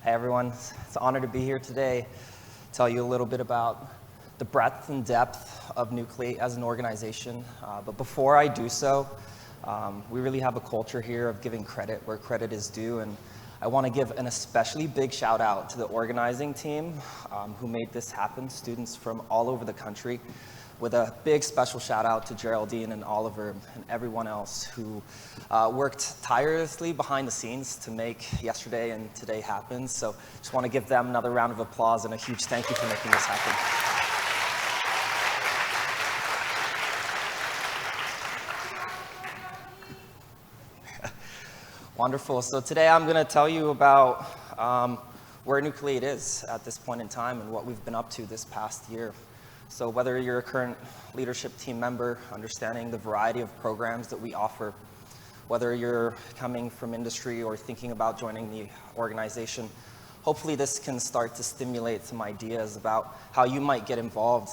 Hey everyone, it's an honor to be here today, tell you a little bit about the breadth and depth of Nucleate as an organization. But before I do so, we really have a culture here of giving credit where credit is due, and I want to give an especially big shout out to the organizing team who made this happen, students from all over the country, with a big special shout out to Geraldine and Oliver and everyone else who worked tirelessly behind the scenes to make yesterday and today happen. So just want to give them another round of applause and a huge thank you for making this happen. Wonderful. So today I'm going to tell you about where Nucleate is at this point in time and what we've been up to this past year. So whether you're a current leadership team member, understanding the variety of programs that we offer, whether you're coming from industry or thinking about joining the organization, hopefully this can start to stimulate some ideas about how you might get involved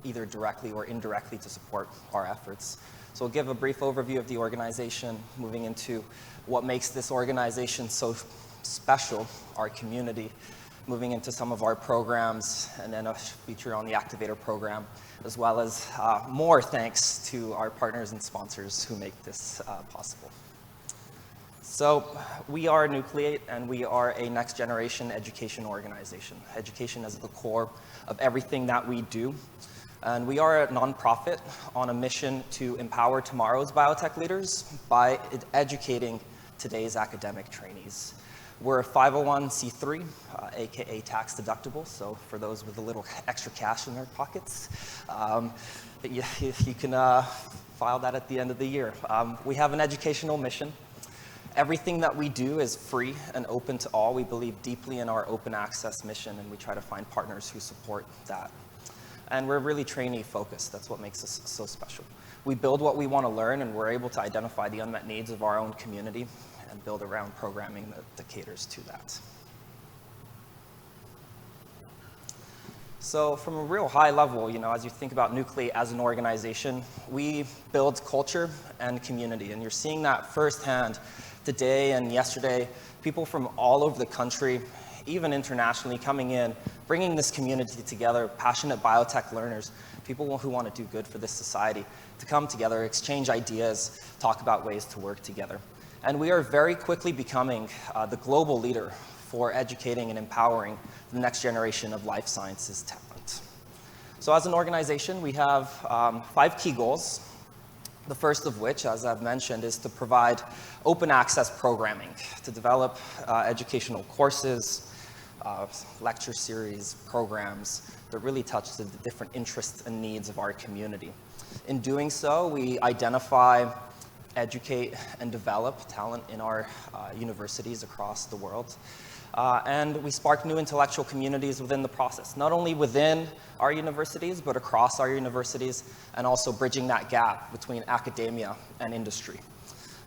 either directly or indirectly to support our efforts. So we'll give a brief overview of the organization, moving into what makes this organization so special, our community, moving into some of our programs, and then a feature on the Activator program, as well as more thanks to our partners and sponsors who make this possible. So we are Nucleate, and we are a next generation education organization. Education is the core of everything that we do. And we are a nonprofit on a mission to empower tomorrow's biotech leaders by educating today's academic trainees. We're a 501c3, aka tax deductible, so for those with a little extra cash in their pockets, you can file that at the end of the year. We have an educational mission. Everything that we do is free and open to all. We believe deeply in our open access mission, and we try to find partners who support that. And we're really trainee focused. That's what makes us so special. We build what we want to learn, and we're able to identify the unmet needs of our own community and build around programming that caters to that. So from a real high level, as you think about Nucleate as an organization, we build culture and community. And you're seeing that firsthand today and yesterday. People from all over the country, even internationally, coming in, bringing this community together, passionate biotech learners, people who want to do good for this society, to come together, exchange ideas, talk about ways to work together. And we are very quickly becoming the global leader for educating and empowering the next generation of life sciences talent. So as an organization, we have 5 key goals. The first of which, as I've mentioned, is to provide open access programming, to develop educational courses, lecture series, programs that really touch the different interests and needs of our community. In doing so, we identify, educate, and develop talent in our universities across the world. And we spark new intellectual communities within the process, not only within our universities, but across our universities, and also bridging that gap between academia and industry.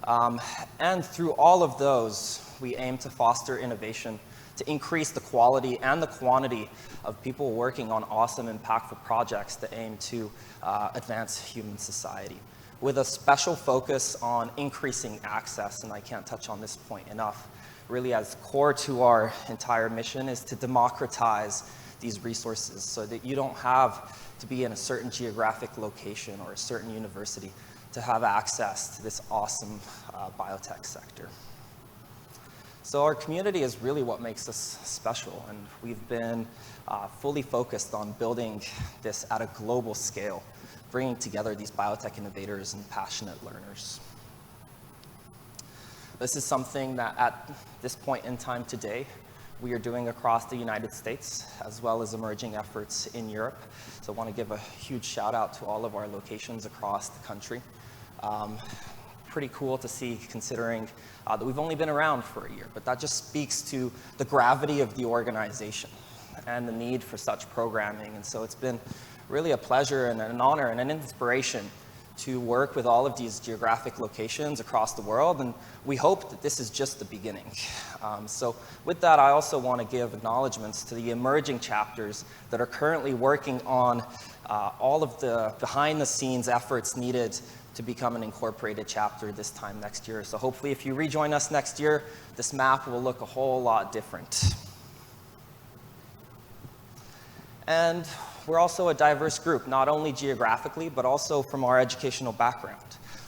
And through all of those, we aim to foster innovation, to increase the quality and the quantity of people working on awesome, impactful projects that aim to advance human society, with a special focus on increasing access. And I can't touch on this point enough. Really, as core to our entire mission is to democratize these resources so that you don't have to be in a certain geographic location or a certain university to have access to this awesome biotech sector. So our community is really what makes us special, and we've been fully focused on building this at a global scale, bringing together these biotech innovators and passionate learners. This is something that at this point in time today, we are doing across the United States, as well as emerging efforts in Europe. So I want to give a huge shout out to all of our locations across the country. Pretty cool to see, considering that we've only been around for a year, but that just speaks to the gravity of the organization and the need for such programming. And so it's been really a pleasure and an honor and an inspiration to work with all of these geographic locations across the world, and we hope that this is just the beginning. So with that, I also want to give acknowledgements to the emerging chapters that are currently working on all of the behind-the-scenes efforts needed to become an incorporated chapter this time next year. So hopefully if you rejoin us next year, this map will look a whole lot different. And we're also a diverse group, not only geographically, but also from our educational background.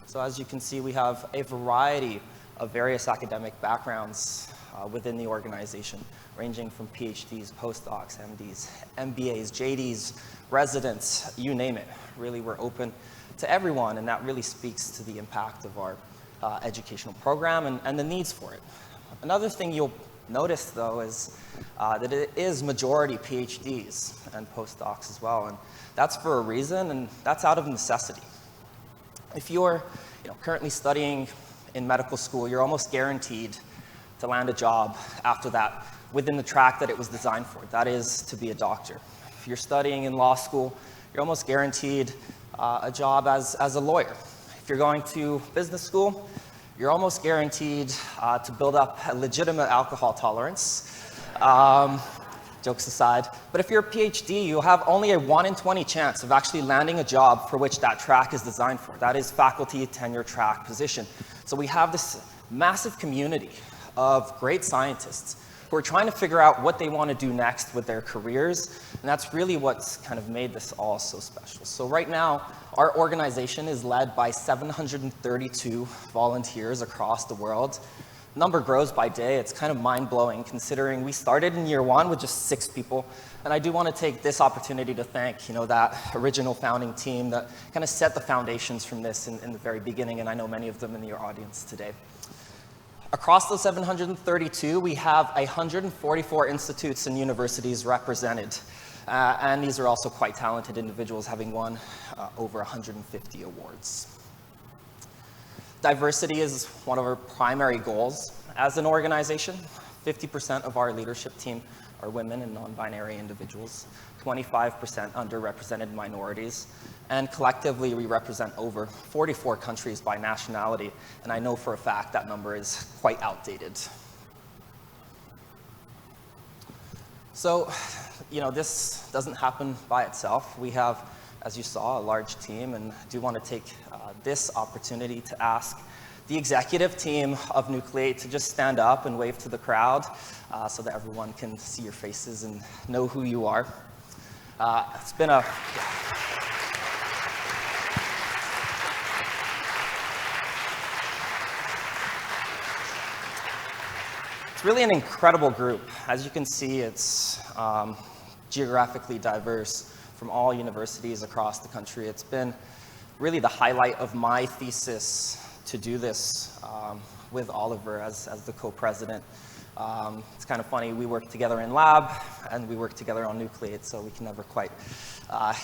So as you can see, we have a variety of various academic backgrounds within the organization, ranging from PhDs, postdocs, MDs, MBAs, JDs, residents, you name it. Really, we're open to everyone, and that really speaks to the impact of our educational program and the needs for it. Another thing you'll notice, though, is that it is majority PhDs and postdocs as well, and that's for a reason, and that's out of necessity. If you're currently studying in medical school, you're almost guaranteed to land a job after that within the track that it was designed for, that is to be a doctor. If you're studying in law school, you're almost guaranteed a job as a lawyer. If you're going to business school, you're almost guaranteed to build up a legitimate alcohol tolerance. Jokes aside. But if you're a PhD, you'll have only a 1 in 20 chance of actually landing a job for which that track is designed for. That is faculty tenure track position. So we have this massive community of great scientists who are trying to figure out what they want to do next with their careers, and that's really what's kind of made this all so special. So right now, our organization is led by 732 volunteers across the world. The number grows by day. It's kind of mind-blowing considering we started in year 1 with just 6 people, and I do want to take this opportunity to thank that original founding team that kind of set the foundations from this in the very beginning, and I know many of them in your audience today. Across those 732, we have 144 institutes and universities represented. And these are also quite talented individuals, having won over 150 awards. Diversity is one of our primary goals as an organization. 50% of our leadership team are women and non-binary individuals, 25% underrepresented minorities, and collectively we represent over 44 countries by nationality, and I know for a fact that number is quite outdated. So, this doesn't happen by itself. We have, as you saw, a large team, and I do want to take this opportunity to ask the executive team of Nucleate to just stand up and wave to the crowd so that everyone can see your faces and know who you are. It's been a... It's really an incredible group. As you can see, it's geographically diverse from all universities across the country. It's been really the highlight of my thesis to do this with Oliver as the co-president. It's kind of funny, we work together in lab and we work together on Nucleate, so we can never quite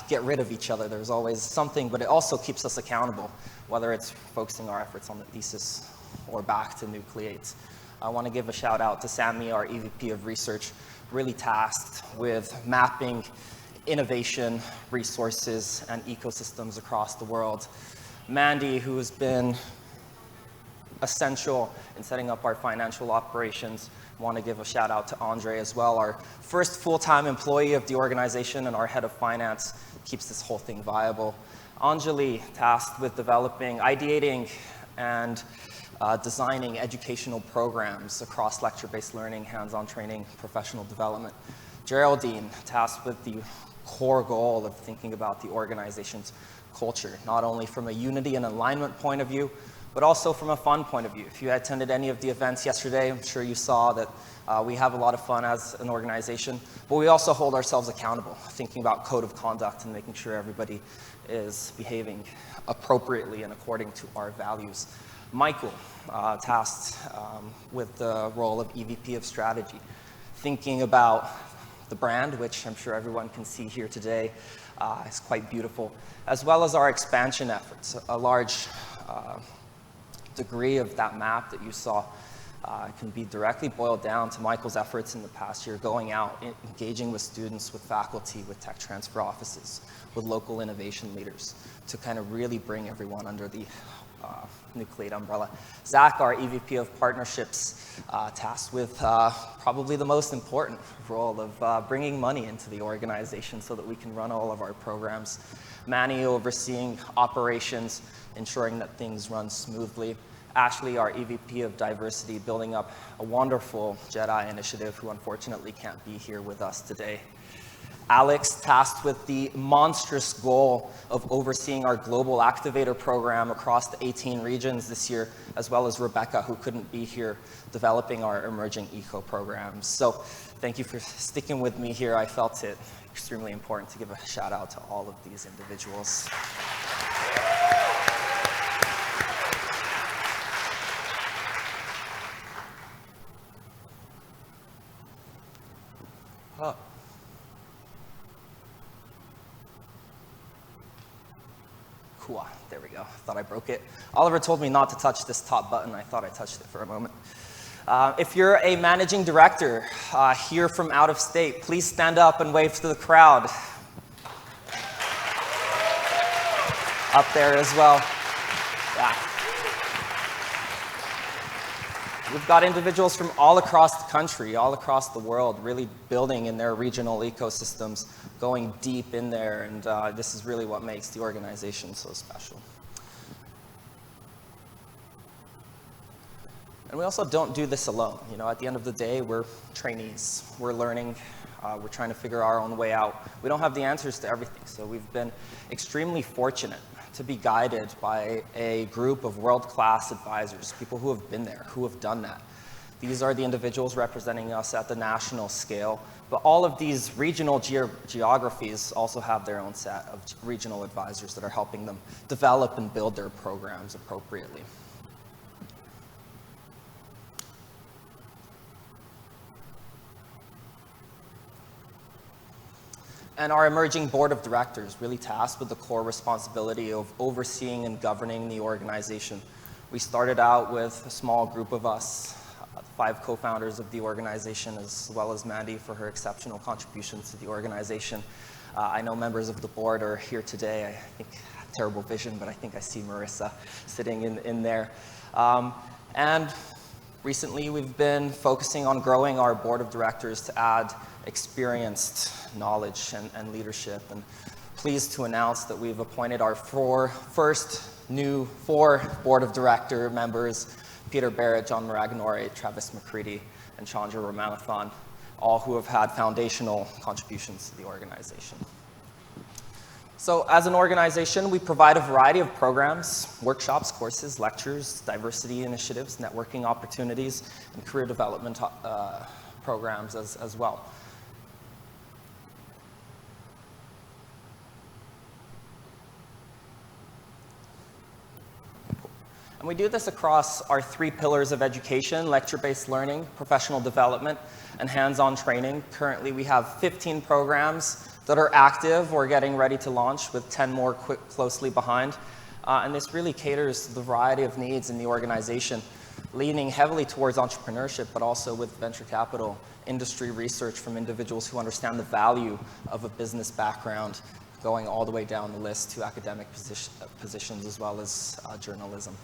get rid of each other. There's always something, but it also keeps us accountable, whether it's focusing our efforts on the thesis or back to Nucleate. I want to give a shout out to Sammy, our EVP of Research, really tasked with mapping innovation, resources, and ecosystems across the world. Mandy, who has been essential in setting up our financial operations. I want to give a shout out to Andre as well, our first full-time employee of the organization and our head of finance, keeps this whole thing viable. Anjali, tasked with developing, ideating, and designing educational programs across lecture-based learning, hands-on training, professional development. Geraldine, tasked with the core goal of thinking about the organization's culture, not only from a unity and alignment point of view, but also from a fun point of view. If you attended any of the events yesterday, I'm sure you saw that we have a lot of fun as an organization, but we also hold ourselves accountable, thinking about code of conduct and making sure everybody is behaving appropriately and according to our values. Michael, tasked with the role of EVP of Strategy, thinking about the brand, which I'm sure everyone can see here today, is quite beautiful, as well as our expansion efforts. A large degree of that map that you saw can be directly boiled down to Michael's efforts in the past year, going out, engaging with students, with faculty, with tech transfer offices, with local innovation leaders, to kind of really bring everyone under the Nucleate umbrella. Zach, our EVP of Partnerships, tasked with probably the most important role of bringing money into the organization so that we can run all of our programs. Manny overseeing operations, ensuring that things run smoothly. Ashley, our EVP of Diversity, building up a wonderful JEDI initiative, who unfortunately can't be here with us today. Alex, tasked with the monstrous goal of overseeing our global Activator program across the 18 regions this year, as well as Rebecca, who couldn't be here, developing our emerging eco programs. So thank you for sticking with me here. I felt it extremely important to give a shout out to all of these individuals. Oh. Cool. There we go. Thought I broke it. Oliver told me not to touch this top button. I thought I touched it for a moment. If you're a managing director here from out of state, please stand up and wave to the crowd. Up there as well. Yeah. We've got individuals from all across the country, all across the world, really building in their regional ecosystems, going deep in there, and this is really what makes the organization so special. And we also don't do this alone. You know, at the end of the day, we're trainees. We're learning. We're trying to figure our own way out. We don't have the answers to everything, so we've been extremely fortunate to be guided by a group of world-class advisors, people who have been there, who have done that. These are the individuals representing us at the national scale, but all of these regional geographies also have their own set of regional advisors that are helping them develop and build their programs appropriately. And our emerging board of directors, really tasked with the core responsibility of overseeing and governing the organization. We started out with a small group of us, 5 co-founders of the organization, as well as Mandy for her exceptional contributions to the organization. I know members of the board are here today. I think terrible vision, but I think I see Marissa sitting in there. And recently we've been focusing on growing our board of directors to add experienced knowledge and leadership, and pleased to announce that we've appointed our first new 4 board of director members: Peter Barrett, John Maraganore, Travis McCready, and Chandra Ramanathan, all who have had foundational contributions to the organization. So as an organization, we provide a variety of programs, workshops, courses, lectures, diversity initiatives, networking opportunities, and career development programs as well. And we do this across our 3 pillars of education: lecture-based learning, professional development, and hands-on training. Currently, we have 15 programs that are active or getting ready to launch, with 10 more closely behind. And this really caters to the variety of needs in the organization, leaning heavily towards entrepreneurship, but also with venture capital, industry research from individuals who understand the value of a business background, going all the way down the list to academic positions as well as journalism.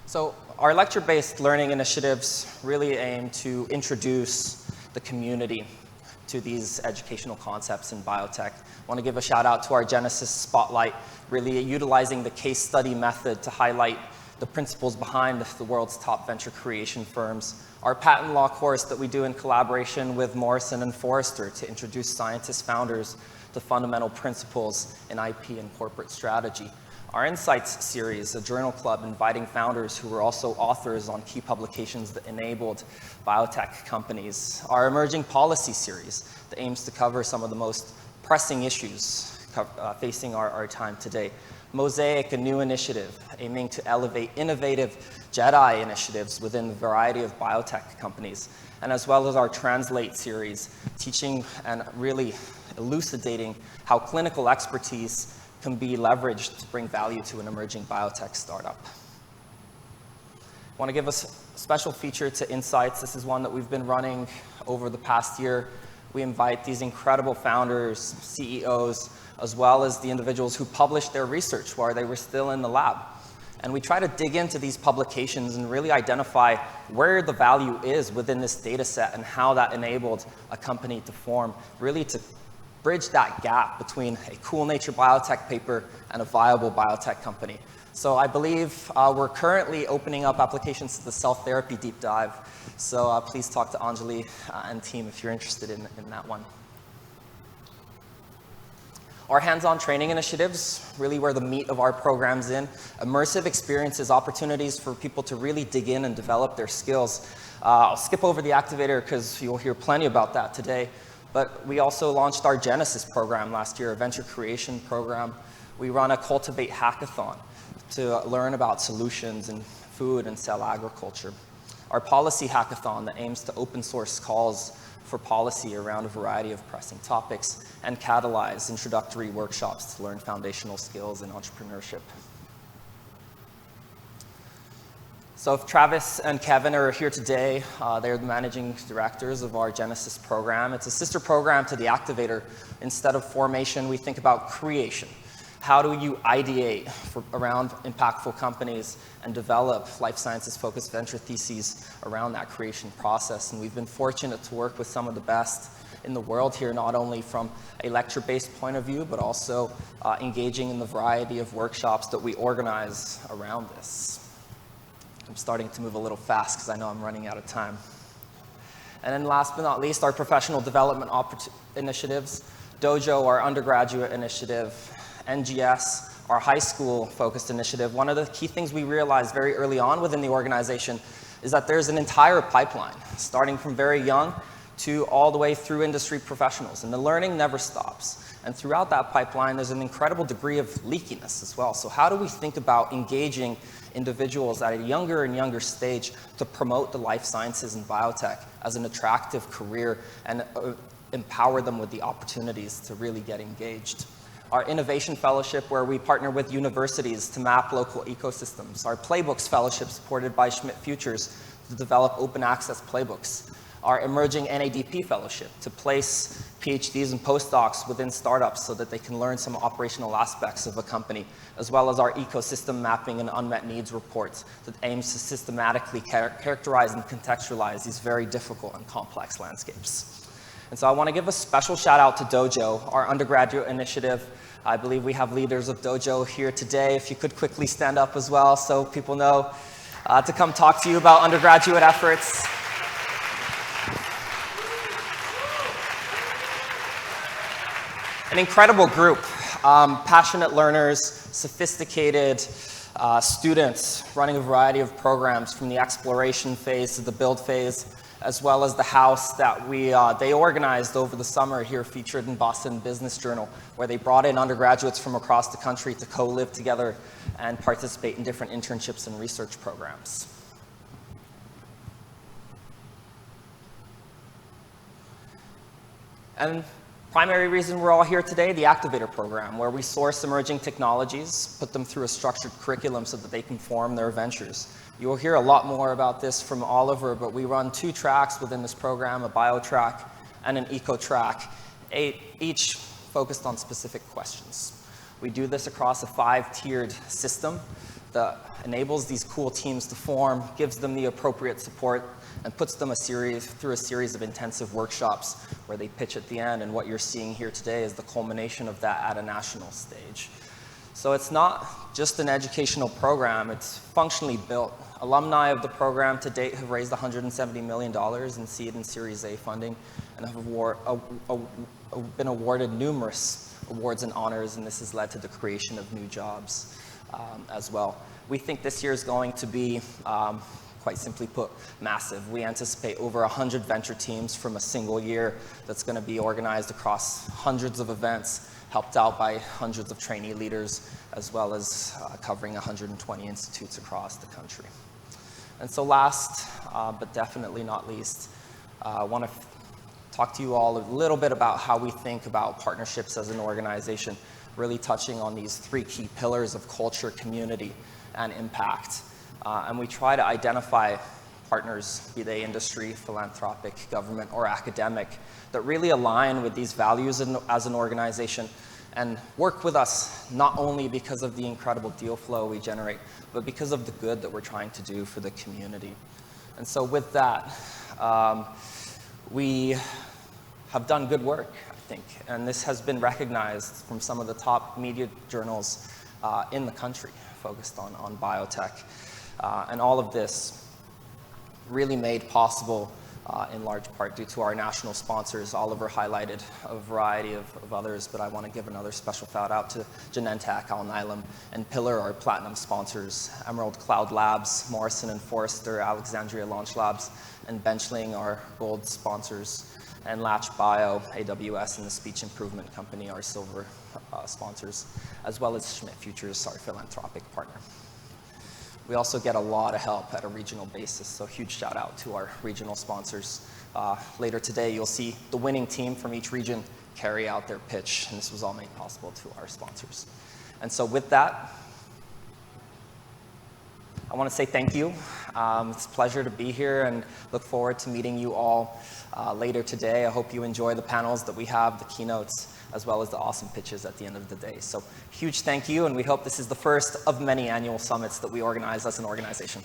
So our lecture-based learning initiatives really aim to introduce the community to these educational concepts in biotech. I want to give a shout out to our Genesis Spotlight, really utilizing the case study method to highlight the principles behind the world's top venture creation firms. Our patent law course that we do in collaboration with Morrison and Forrester to introduce scientist founders to fundamental principles in IP and corporate strategy. Our Insights series, a journal club inviting founders who were also authors on key publications that enabled biotech companies. Our Emerging Policy series that aims to cover some of the most pressing issues facing our time today. Mosaic, a new initiative aiming to elevate innovative JEDI initiatives within a variety of biotech companies. And as well as our Translate series, teaching and really elucidating how clinical expertise can be leveraged to bring value to an emerging biotech startup. I want to give a special feature to Insights. This is one that we've been running over the past year. We invite these incredible founders, CEOs, as well as the individuals who published their research while they were still in the lab. And we try to dig into these publications and really identify where the value is within this data set and how that enabled a company to form, really to bridge that gap between a cool Nature biotech paper and a viable biotech company. So I believe we're currently opening up applications to the cell therapy deep dive. So please talk to Anjali and team if you're interested in that one. Our hands-on training initiatives, really where the meat of our program's in. Immersive experiences, opportunities for people to really dig in and develop their skills. I'll skip over the Activator because you'll hear plenty about that today. But we also launched our Genesis program last year, a venture creation program. We run a Cultivate hackathon to learn about solutions in food and cell agriculture. Our policy hackathon that aims to open source calls for policy around a variety of pressing topics and catalyze introductory workshops to learn foundational skills in entrepreneurship. So if Travis and Kevin are here today, they're the managing directors of our Genesis program. It's a sister program to the Activator. Instead of formation, we think about creation. How do you ideate around impactful companies and develop life sciences-focused venture theses around that creation process? And we've been fortunate to work with some of the best in the world here, not only from a lecture-based point of view, but also engaging in the variety of workshops that we organize around this. I'm starting to move a little fast because I know I'm running out of time. And then last but not least, our professional development initiatives. Dojo, our undergraduate initiative. NGS, our high school-focused initiative. One of the key things we realized very early on within the organization is that there's an entire pipeline, starting from very young to all the way through industry professionals, and the learning never stops. And throughout that pipeline, there's an incredible degree of leakiness as well. So how do we think about engaging individuals at a younger and younger stage to promote the life sciences and biotech as an attractive career and empower them with the opportunities to really get engaged? Our Innovation Fellowship, where we partner with universities to map local ecosystems. Our Playbooks Fellowship, supported by Schmidt Futures, to develop open access playbooks. Our Emerging NADP Fellowship, to place PhDs and postdocs within startups so that they can learn some operational aspects of a company, as well as our Ecosystem Mapping and Unmet Needs Reports that aims to systematically characterize and contextualize these very difficult and complex landscapes. And so I want to give a special shout out to Dojo, our undergraduate initiative. I believe we have leaders of Dojo here today. If you could quickly stand up as well so people know to come talk to you about undergraduate efforts. An incredible group, passionate learners, sophisticated students running a variety of programs from the exploration phase to the build phase, as well as the house that they organized over the summer here, featured in Boston Business Journal, where they brought in undergraduates from across the country to co-live together and participate in different internships and research programs. And primary reason we're all here today, the Activator program, where we source emerging technologies, put them through a structured curriculum so that they can form their ventures. You will hear a lot more about this from Oliver, but we run 2 tracks within this program, a bio track and an eco track, each focused on specific questions. We do this across a 5-tiered system that enables these cool teams to form, gives them the appropriate support, and puts them through a series of intensive workshops where they pitch at the end. And what you're seeing here today is the culmination of that at a national stage. So it's not just an educational program, it's functionally built. Alumni of the program to date have raised $170 million in seed and Series A funding and have been awarded numerous awards and honors, and this has led to the creation of new jobs as well. We think this year is going to be, quite simply put, massive. We anticipate over 100 venture teams from a single year that's going to be organized across hundreds of events, helped out by hundreds of trainee leaders, as well as covering 120 institutes across the country. And so last, but definitely not least, I want to talk to you all a little bit about how we think about partnerships as an organization, really touching on these 3 key pillars of culture, community, and impact. and we try to identify partners, be they industry, philanthropic, government, or academic, that really align with these values as an organization and work with us not only because of the incredible deal flow we generate, but because of the good that we're trying to do for the community. And so with that, we have done good work, I think, and this has been recognized from some of the top media journals in the country focused on biotech. And all of this really made possible in large part due to our national sponsors. Oliver highlighted a variety of others, but I want to give another special shout out to Genentech, Alnylam, and Pillar, our platinum sponsors, Emerald Cloud Labs, Morrison and Forrester, Alexandria Launch Labs, and Benchling, our gold sponsors, and Latch Bio, AWS, and the Speech Improvement Company, our silver sponsors, as well as Schmidt Futures, our philanthropic partner. We also get a lot of help at a regional basis, so huge shout out to our regional sponsors. Later today, you'll see the winning team from each region carry out their pitch, and this was all made possible to our sponsors. And so with that, I want to say thank you. It's a pleasure to be here and look forward to meeting you all later today. I hope you enjoy the panels that we have, the keynotes, as well as the awesome pitches at the end of the day. So huge thank you, and we hope this is the first of many annual summits that we organize as an organization.